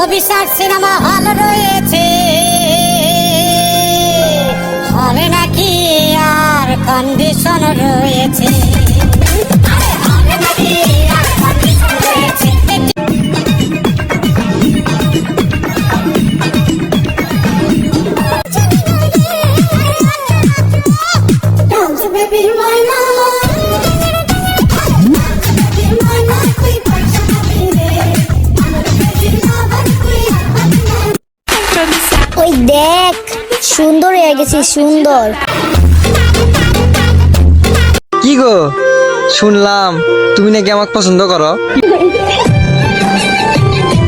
অভিশাপ cinema hall রয়েছে, হলে নাকি আর কন্ডিশন রয়েছে। ওই দেখ, সুন্দর হয়ে গেছি, সুন্দর। কি গো, শুনলাম তুমি নাকি আমাকে পছন্দ করো।